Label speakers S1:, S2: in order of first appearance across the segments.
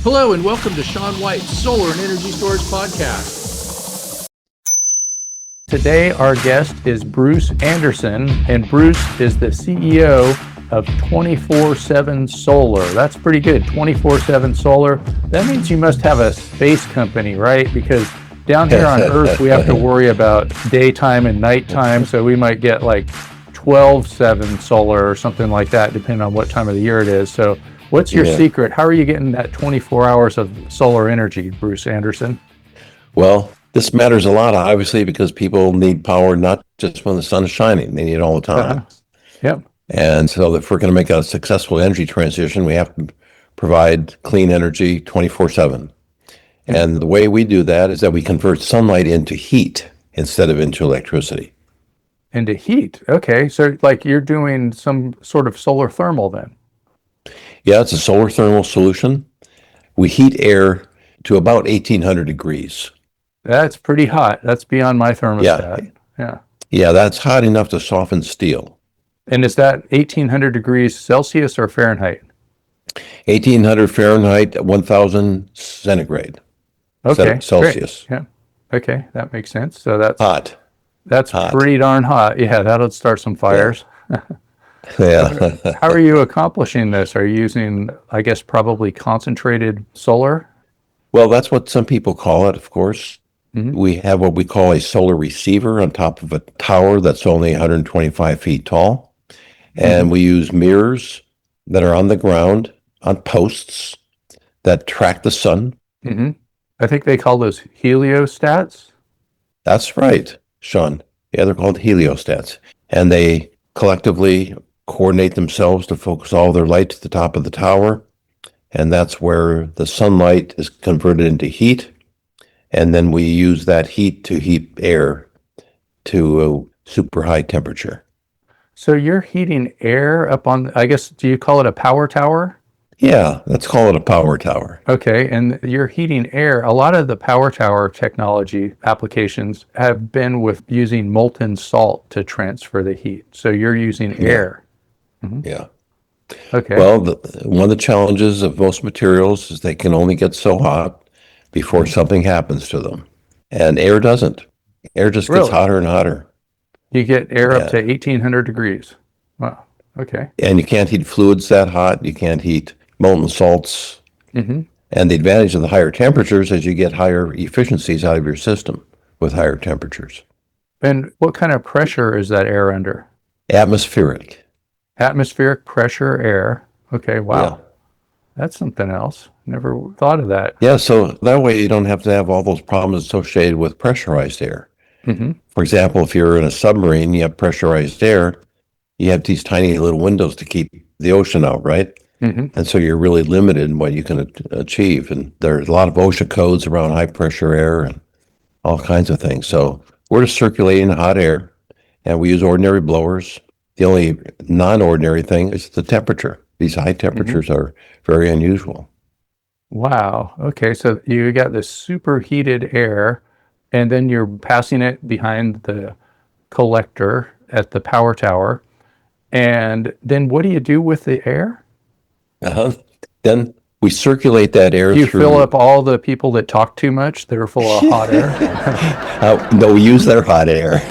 S1: Hello and welcome to Sean White's Solar and Energy Storage Podcast. Today our guest is Bruce Anderson, and Bruce is the CEO of 24/7 Solar. That's pretty good, 24/7 Solar. That means you must have a space company, right? Because down here on Earth we have to worry about daytime and nighttime, so we might get like 12/7 Solar or something like that, depending on what time of the year it is. So what's your secret? How are you getting that 24 hours of solar energy, Bruce Anderson?
S2: Well, this matters a lot, obviously, because people need power not just when the sun is shining. They need it all the time.
S1: Yep.
S2: And so if we're going to make a successful energy transition, we have to provide clean energy 24/7. And the way we do that is that we convert sunlight into heat instead of into electricity.
S1: Into heat. Okay. So like you're doing some sort of solar thermal then?
S2: Yeah, it's a solar thermal solution. We heat air to about 1800 degrees.
S1: That's pretty hot. That's beyond my thermostat.
S2: Yeah, that's hot enough to soften steel.
S1: And is that 1800 degrees Celsius or Fahrenheit?
S2: 1800 Fahrenheit, 1000 centigrade.
S1: Okay.
S2: Celsius.
S1: Great. Yeah. Okay. That makes sense. So that's
S2: hot.
S1: That's hot. Pretty darn hot. Yeah, that'll start some fires.
S2: Yeah.
S1: How are you accomplishing this? Are you using, I guess, probably concentrated solar?
S2: Well, that's what some people call it, of course. Mm-hmm. We have what we call a solar receiver on top of a tower that's only 125 feet tall. And we use mirrors that are on the ground, on posts, that track the sun.
S1: Mm-hmm. I think they call those heliostats.
S2: That's right, Sean. Yeah, they're called heliostats. And they collectively coordinate themselves to focus all their light to the top of the tower. And that's where the sunlight is converted into heat. And then we use that heat to heat air to a super high temperature.
S1: So you're heating air up on, I guess, do you call it a power tower?
S2: Yeah, let's call it a power tower.
S1: Okay, and you're heating air. A lot of the power tower technology applications have been with using molten salt to transfer the heat. So you're using air.
S2: Mm-hmm. Yeah.
S1: Okay.
S2: Well, one of the challenges of most materials is they can only get so hot before something happens to them. And air doesn't. Air just gets hotter and hotter.
S1: You get air up to 1800 degrees. Wow. Okay.
S2: And you can't heat fluids that hot. You can't heat molten salts. Mm-hmm. And the advantage of the higher temperatures is you get higher efficiencies out of your system with higher temperatures.
S1: And what kind of pressure is that air under?
S2: Atmospheric.
S1: Atmospheric pressure air. Okay, wow. Yeah. That's something else. Never thought of that.
S2: Yeah, so that way you don't have to have all those problems associated with pressurized air. Mm-hmm. For example, if you're in a submarine, you have pressurized air, you have these tiny little windows to keep the ocean out, right? Mm-hmm. And so you're really limited in what you can achieve. And there's a lot of OSHA codes around high pressure air and all kinds of things. So we're just circulating hot air, and we use ordinary blowers. The only non-ordinary thing is the temperature. These high temperatures are very unusual.
S1: Wow. Okay, so you got this superheated air, and then you're passing it behind the collector at the power tower. And then what do you do with the air?
S2: Then we circulate that air
S1: through. You fill up all the people that talk too much that are full of hot air?
S2: No, we use their hot air.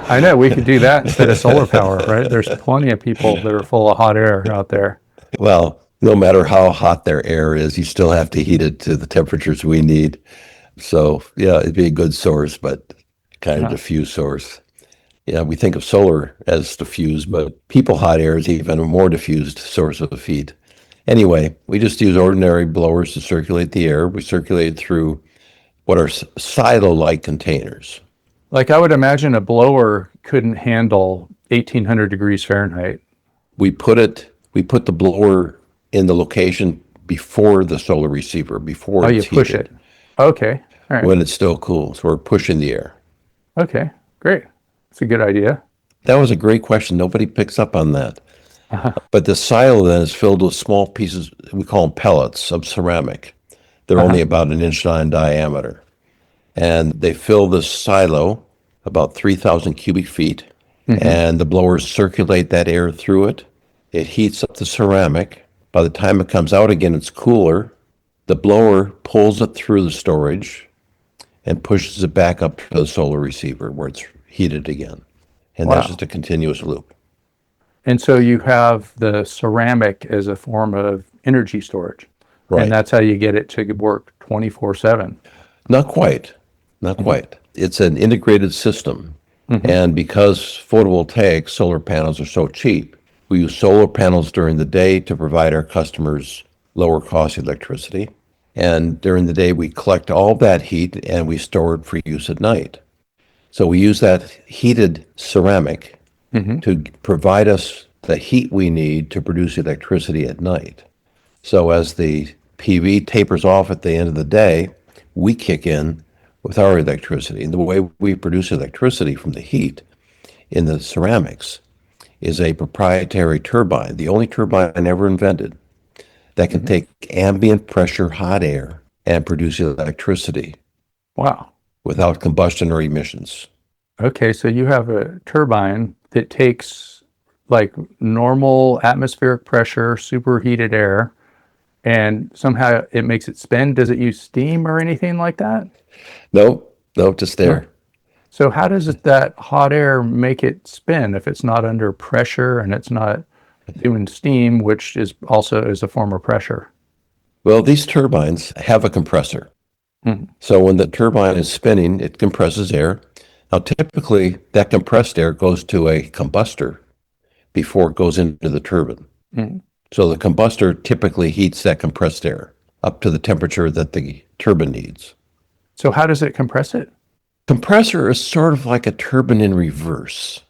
S1: I know, we could do that instead of solar power, right? There's plenty of people that are full of hot air out there.
S2: Well, no matter how hot their air is, you still have to heat it to the temperatures we need. So, yeah, it'd be a good source, but kind of diffuse source. Yeah, we think of solar as diffuse, but people hot air is even a more diffused source of heat. Anyway, we just use ordinary blowers to circulate the air. We circulate it through what are silo-like containers.
S1: Like I would imagine a blower couldn't handle 1800 degrees Fahrenheit.
S2: We put the blower in the location before the solar receiver, before it's heated.
S1: Push it. Okay. All right.
S2: When it's still cool. So we're pushing the air.
S1: Okay, great. That's a good idea.
S2: That was a great question. Nobody picks up on that. But the silo then is filled with small pieces, we call them pellets of ceramic. They're only about an inch in diameter. And they fill this silo about 3,000 cubic feet, and the blowers circulate that air through it. It heats up the ceramic, By the time it comes out again, it's cooler. The blower pulls it through the storage and pushes it back up to the solar receiver where it's heated again. And that's
S1: Wow.
S2: just a continuous loop.
S1: And so you have the ceramic as a form of energy storage.
S2: Right.
S1: And that's how you get it to work 24/7.
S2: Not quite. Not quite. It's an integrated system. And because photovoltaic solar panels are so cheap, we use solar panels during the day to provide our customers lower cost electricity. And during the day, we collect all that heat and we store it for use at night. So we use that heated ceramic to provide us the heat we need to produce electricity at night. So as the PV tapers off at the end of the day, we kick in with our electricity. And the way we produce electricity from the heat in the ceramics is a proprietary turbine, the only turbine ever invented that can take ambient pressure hot air and produce electricity
S1: Wow.
S2: without combustion or emissions.
S1: Okay, so you have a turbine that takes like normal atmospheric pressure, superheated air, and somehow it makes it spin. Does it use steam or anything like that?
S2: No, just there.
S1: So how does that hot air make it spin if it's not under pressure and it's not doing steam, which is also is a form of pressure?
S2: Well, these turbines have a compressor. So when the turbine is spinning, it compresses air. Now, typically, that compressed air goes to a combustor before it goes into the turbine. So the combustor typically heats that compressed air up to the temperature that the turbine needs.
S1: So how does it compress it?
S2: Compressor is sort of like a turbine in reverse.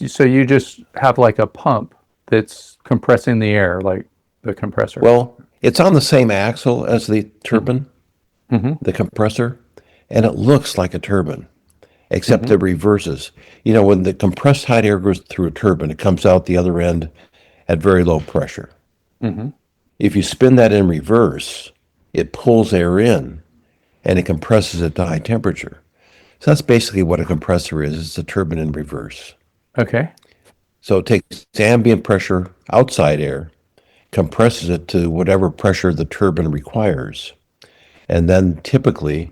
S1: So you just have like a pump that's compressing the air, like the compressor.
S2: Well, it's on the same axle as the turbine, the compressor, and it looks like a turbine, except it reverses. You know, when the compressed hot air goes through a turbine, it comes out the other end at very low pressure. If you spin that in reverse, it pulls air in and it compresses it to high temperature. So that's basically what a compressor is. It's a turbine in reverse.
S1: Okay.
S2: So it takes ambient pressure, outside air, compresses it to whatever pressure the turbine requires. And then typically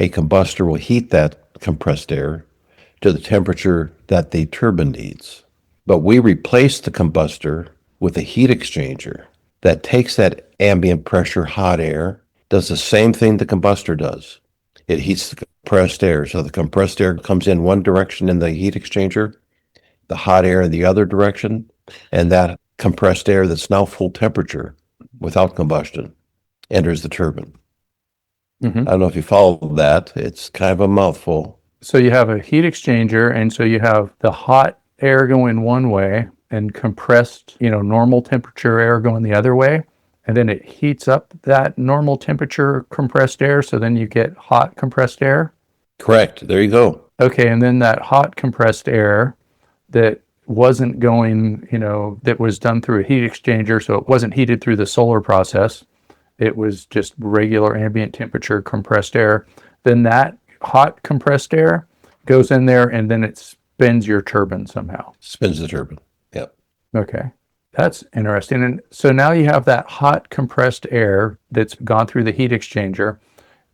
S2: a combustor will heat that compressed air to the temperature that the turbine needs. But we replace the combustor with a heat exchanger that takes that ambient pressure hot air, does the same thing the combustor does. It heats the compressed air. So the compressed air comes in one direction in the heat exchanger, the hot air in the other direction, and that compressed air that's now full temperature without combustion enters the turbine. I don't know if you follow that. It's kind of a mouthful.
S1: So you have a heat exchanger, and so you have the hot air going one way and compressed, normal temperature air going the other way. And then it heats up that normal temperature compressed air. So then you get hot compressed air.
S2: Correct. There you go.
S1: Okay. And then that hot compressed air that wasn't going, that was done through a heat exchanger. So it wasn't heated through the solar process. It was just regular ambient temperature compressed air. Then that hot compressed air goes in there and then it spins your turbine somehow.
S2: Spins the turbine. Yep.
S1: Okay. That's interesting. And so now you have that hot compressed air that's gone through the heat exchanger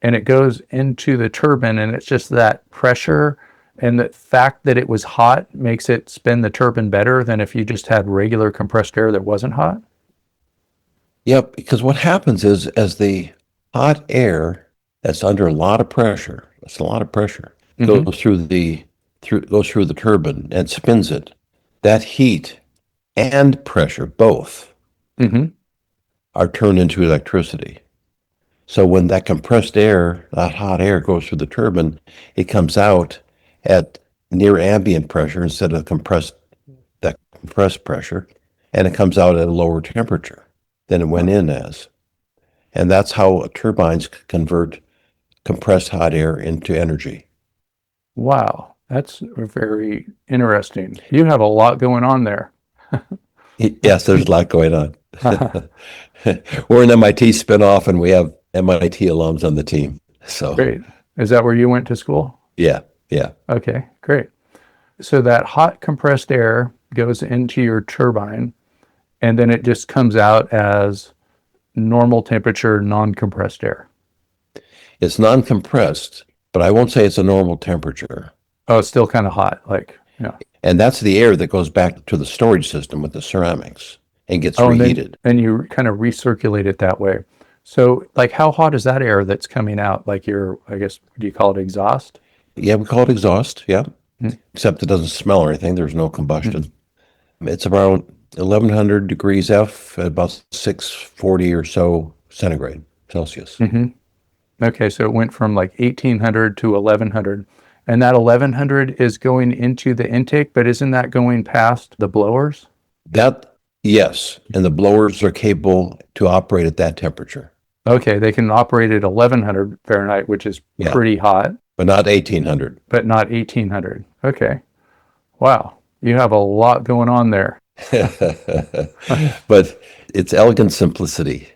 S1: and it goes into the turbine, and it's just that pressure and the fact that it was hot makes it spin the turbine better than if you just had regular compressed air that wasn't hot?
S2: Yep, because what happens is as the hot air that's under a lot of pressure, that's a lot of pressure, goes through the turbine and spins it, that heat and pressure, both, are turned into electricity. So when that compressed air, that hot air goes through the turbine, it comes out at near ambient pressure instead of compressed pressure, and it comes out at a lower temperature than it went in as. And that's how turbines convert compressed hot air into energy.
S1: Wow. That's very interesting. You have a lot going on there.
S2: Yes, there's a lot going on. We're an MIT spinoff, and we have MIT alums on the team. So
S1: Great. Is that where you went to school?
S2: yeah.
S1: Okay, great. So that hot compressed air goes into your turbine, and then it just comes out as normal temperature, non-compressed air.
S2: It's non-compressed, but I won't say it's a normal temperature.
S1: Oh, it's still kind of hot, like, yeah.
S2: And that's the air that goes back to the storage system with the ceramics and gets
S1: Oh,
S2: reheated.
S1: and you kind of recirculate it that way. So, like, how hot is that air that's coming out? Like I guess, do you call it exhaust?
S2: Yeah, we call it exhaust, yeah.
S1: Mm.
S2: Except it doesn't smell or anything. There's no combustion. It's around 1100 degrees F at about 640 or so centigrade Celsius.
S1: Okay, so it went from like 1800 to 1100. And that 1100 is going into the intake, but isn't that going past the blowers?
S2: That, yes, and the blowers are capable to operate at that temperature.
S1: Okay, they can operate at 1100 Fahrenheit, which is pretty hot.
S2: But not 1800.
S1: But not 1800. Okay. Wow. You have a lot going on there.
S2: But it's elegant simplicity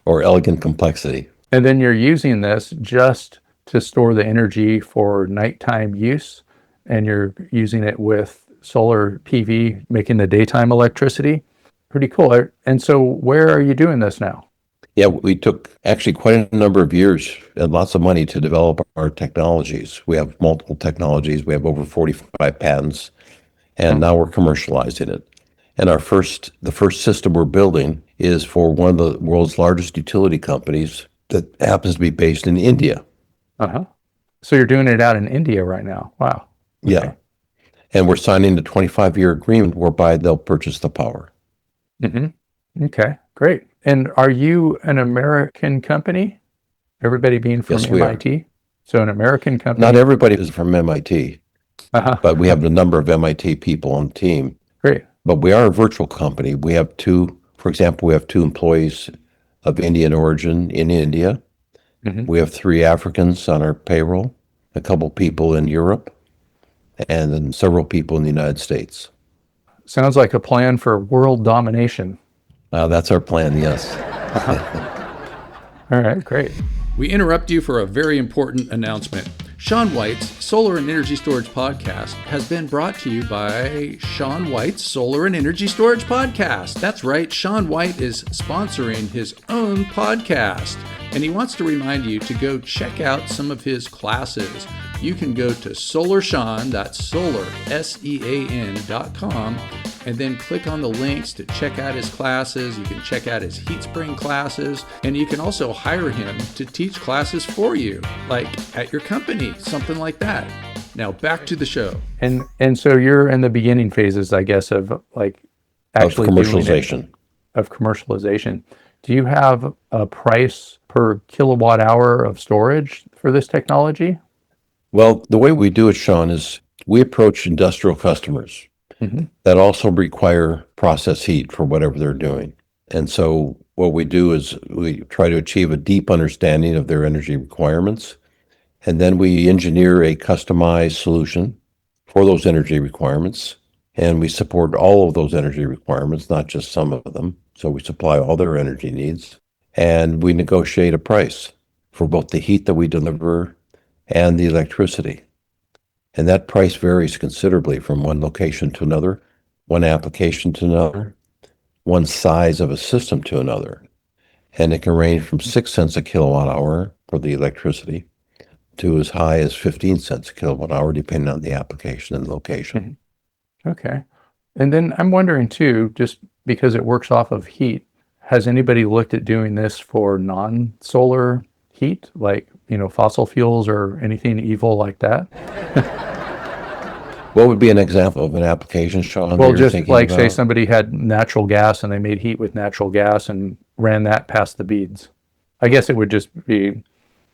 S2: or elegant complexity.
S1: And then you're using this just to store the energy for nighttime use, and you're using it with solar PV, making the daytime electricity. Pretty cool. And so where are you doing this now?
S2: Yeah, we took actually quite a number of years and lots of money to develop our technologies. We have multiple technologies. We have over 45 patents, and now we're commercializing it. And the first system we're building is for one of the world's largest utility companies that happens to be based in India.
S1: So you're doing it out in India right now. Wow. Okay.
S2: Yeah. And we're signing a 25-year agreement whereby they'll purchase the power.
S1: Okay, great. And are you an American company? Everybody being from MIT? So an American company?
S2: Not everybody is from MIT, but we have a number of MIT people on the team.
S1: Great.
S2: But we are a virtual company. We have for example, we have 2 employees of Indian origin in India. We have 3 Africans on our payroll, a couple people in Europe, and then several people in the United States.
S1: Sounds like a plan for world domination.
S2: That's our plan, yes.
S1: All right, great.
S3: We interrupt you for a very important announcement. Sean White's Solar and Energy Storage Podcast has been brought to you by Sean White's Solar and Energy Storage Podcast. That's right, Sean White is sponsoring his own podcast, and he wants to remind you to go check out some of his classes. You can go to SolarSEAN, that's Solar, SEAN.com, and then click on the links to check out his classes. You can check out his heat spring classes, and you can also hire him to teach classes for you, like at your company, something like that. Now back to the show.
S1: And so you're in the beginning phases, I guess, of like actually
S2: commercialization.
S1: Of commercialization. Do you have a price per kilowatt hour of storage for this technology?
S2: Well, the way we do it, Sean, is we approach industrial customers that also require process heat for whatever they're doing. And so what we do is we try to achieve a deep understanding of their energy requirements, and then we engineer a customized solution for those energy requirements, and we support all of those energy requirements, not just some of them. So we supply all their energy needs, and we negotiate a price for both the heat that we deliver and the electricity. And that price varies considerably from one location to another, one application to another, one size of a system to another. And it can range from 6 cents a kilowatt hour for the electricity to as high as 15 cents a kilowatt hour, depending on the application and location.
S1: Okay. And then I'm wondering too, just because it works off of heat, has anybody looked at doing this for non-solar heat, like, fossil fuels or anything evil like that?
S2: What would be an example of an application, Sean?
S1: Well, just like say somebody had natural gas and they made heat with natural gas and ran that past the beads. I guess it would just be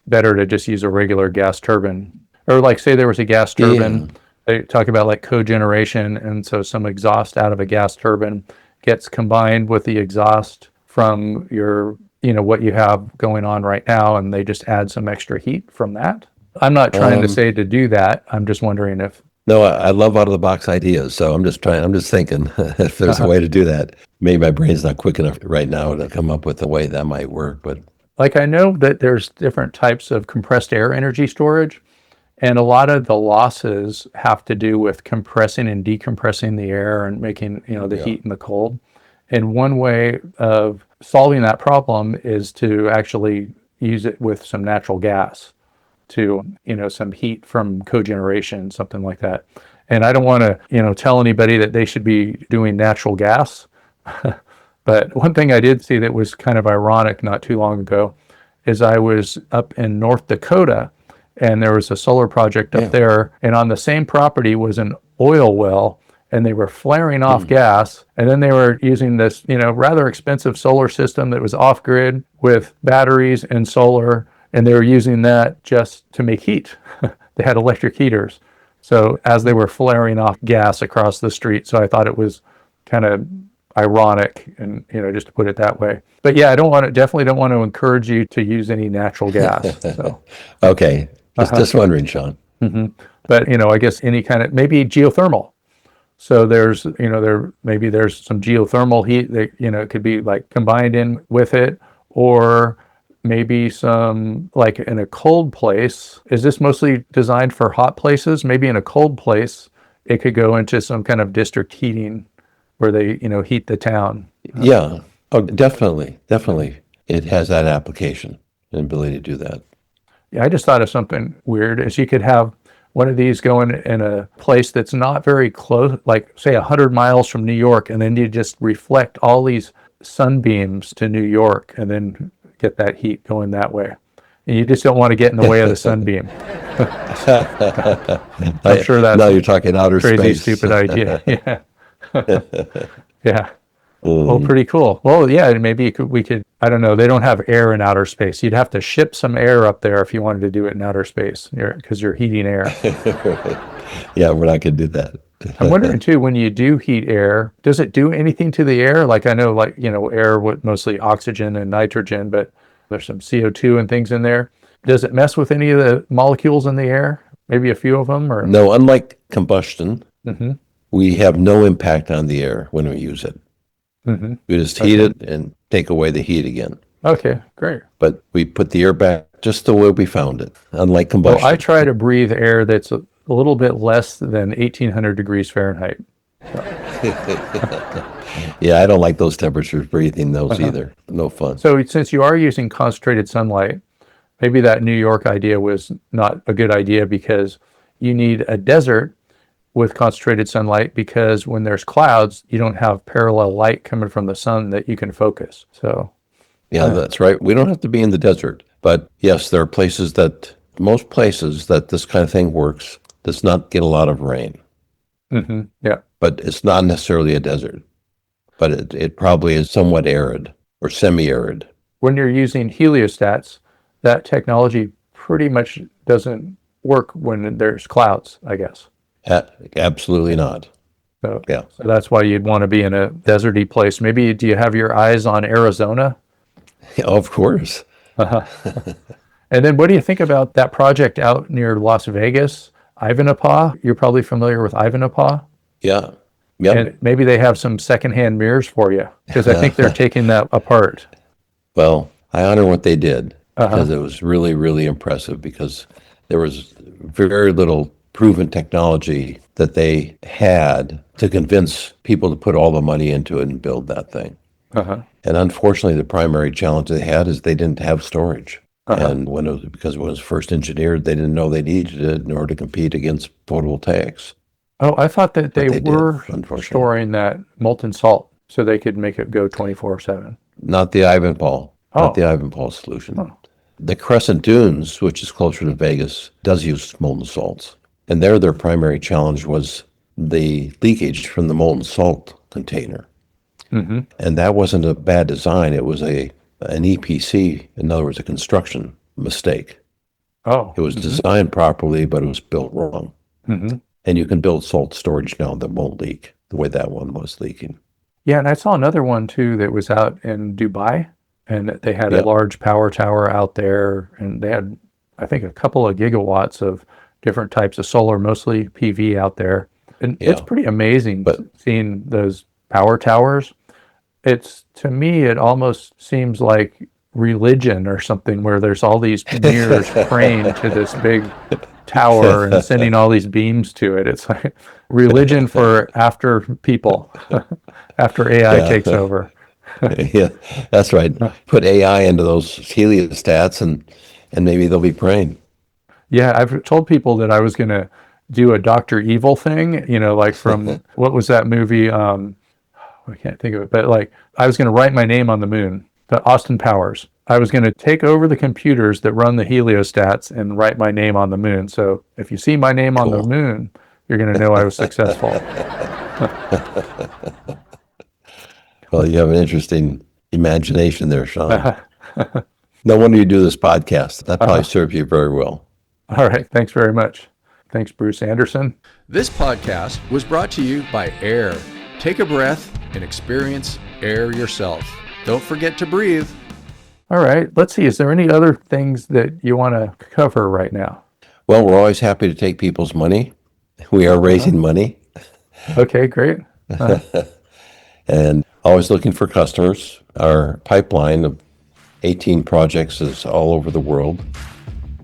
S1: better to just use a regular gas turbine. Or like say there was a gas turbine, they talk about like cogeneration, and so some exhaust out of a gas turbine gets combined with the exhaust from your what you have going on right now, and they just add some extra heat from that. I'm not trying to say to do that. I'm just wondering if.
S2: No, I love out of the box ideas. So I'm just thinking if there's a way to do that. Maybe my brain's not quick enough right now to come up with a way that might work. But
S1: like I know that there's different types of compressed air energy storage, and a lot of the losses have to do with compressing and decompressing the air and making the heat and the cold. And one way of solving that problem is to actually use it with some natural gas to, some heat from cogeneration, something like that. And I don't want to, tell anybody that they should be doing natural gas. But one thing I did see that was kind of ironic not too long ago is I was up in North Dakota, and there was a solar project up there, and on the same property was an oil well, and they were flaring off gas, and then they were using this, rather expensive solar system that was off-grid with batteries and solar, and they were using that just to make heat. They had electric heaters. So as they were flaring off gas across the street, so I thought it was kind of ironic, and just to put it that way. But yeah, definitely don't want to encourage you to use any natural gas. So
S2: Okay, just wondering, Sean.
S1: but I guess any kind of, maybe geothermal. So there's maybe there's some geothermal heat that it could be like combined in with it, or maybe some, like in a cold place. Is this mostly designed for hot places? Maybe in a cold place it could go into some kind of district heating where they heat the town.
S2: Yeah. Oh, definitely. It has that application and ability to do that.
S1: Yeah, I just thought of something weird is you could have one of these going in a place that's not very close, like say 100 miles from New York, and then you just reflect all these sunbeams to New York and then get that heat going that way. And you just don't want to get in the way of the sunbeam. I'm sure that's
S2: now you're talking outer
S1: crazy,
S2: space.
S1: stupid idea. Yeah. Yeah. Oh, pretty cool. Well, yeah, maybe we could, I don't know, they don't have air in outer space. You'd have to ship some air up there if you wanted to do it in outer space, because you're heating air.
S2: Yeah, we're not going to do that.
S1: I'm wondering too, when you do heat air, does it do anything to the air? Like I know, air with mostly oxygen and nitrogen, but there's some CO2 and things in there. Does it mess with any of the molecules in the air? Maybe a few of them, or
S2: No, unlike combustion, we have no impact on the air when we use it. We just heat it and take away the heat again.
S1: Okay, great.
S2: But we put the air back just the way we found it, unlike combustion.
S1: Well, I try to breathe air that's a little bit less than 1,800 degrees Fahrenheit.
S2: Yeah, I don't like those temperatures, breathing those either. No fun.
S1: So since you are using concentrated sunlight, maybe that New York idea was not a good idea, because you need a desert with concentrated sunlight, because when there's clouds, you don't have parallel light coming from the sun that you can focus. So
S2: Yeah, that's right. We don't have to be in the desert. But yes, there are most places that this kind of thing works, does not get a lot of rain.
S1: Yeah.
S2: But it's not necessarily a desert. But it probably is somewhat arid or semi-arid.
S1: When you're using heliostats, that technology pretty much doesn't work when there's clouds, I guess.
S2: Absolutely not.
S1: So,
S2: Yeah.
S1: so that's why you'd want to be in a deserty place. Maybe, do you have your eyes on Arizona?
S2: Of course.
S1: And then what do you think about that project out near Las Vegas, Ivanpah? You're probably familiar with Ivanpah.
S2: Yeah. Yep.
S1: And maybe they have some secondhand mirrors for you, because I think they're taking that apart.
S2: Well, I honor what they did, because it was really, really impressive, because there was very little proven technology that they had to convince people to put all the money into it and build that thing. And unfortunately, the primary challenge they had is they didn't have storage. And because it was first engineered, they didn't know they needed it in order to compete against photovoltaics.
S1: Oh, I thought that they
S2: did,
S1: were
S2: unfortunately.
S1: storing that molten salt so they could make it go 24/7.
S2: Not the Ivanpah. Not the Ivanpah solution. The Crescent Dunes, which is closer to Vegas, does use molten salts. And their primary challenge was the leakage from the molten salt container. And that wasn't a bad design. It was an EPC, in other words, a construction mistake.
S1: Oh.
S2: It was designed properly, but it was built wrong. And you can build salt storage now that won't leak the way that one was leaking.
S1: Yeah, and I saw another one too that was out in Dubai, and they had a large power tower out there, and they had, I think, a couple of gigawatts of different types of solar, mostly PV out there. And it's pretty amazing seeing those power towers. To me, it almost seems like religion or something, where there's all these mirrors praying to this big tower and sending all these beams to it. It's like religion for after people, after AI
S2: Yeah.
S1: takes over.
S2: Yeah, that's right. Put AI into those heliostats and maybe they'll be praying.
S1: Yeah, I've told people that I was going to do a Dr. Evil thing, like from, what was that movie? I can't think of it, but like I was going to write my name on the moon, the Austin Powers. I was going to take over the computers that run the heliostats and write my name on the moon. So if you see my name on the
S2: Cool.
S1: moon, you're going to know I was successful.
S2: Well, you have an interesting imagination there, Sean. No wonder you do this podcast. That probably served you very well.
S1: All right. Thanks very much. Thanks, Bruce Anderson.
S3: This podcast was brought to you by AIR. Take a breath and experience air yourself. Don't forget to breathe.
S1: All right. Let's see. Is there any other things that you want to cover right now?
S2: Well, we're always happy to take people's money. We are raising money
S1: Okay, great.
S2: and always looking for customers. Our pipeline of 18 projects is all over the world.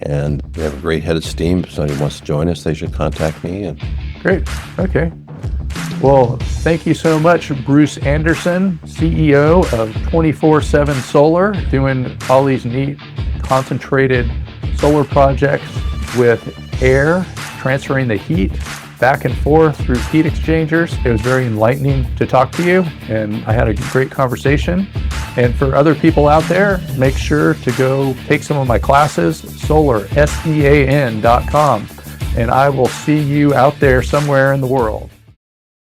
S2: And we have a great head of steam. If somebody wants to join us, they should contact me. And
S1: Great. Okay. Well, thank you so much, Bruce Anderson, CEO of 24/7 Solar, doing all these neat concentrated solar projects with air, transferring the heat back and forth through heat exchangers. It was very enlightening to talk to you, and I had a great conversation. And for other people out there, make sure to go take some of my classes, SolarSEAN.com, and I will see you out there somewhere in the world.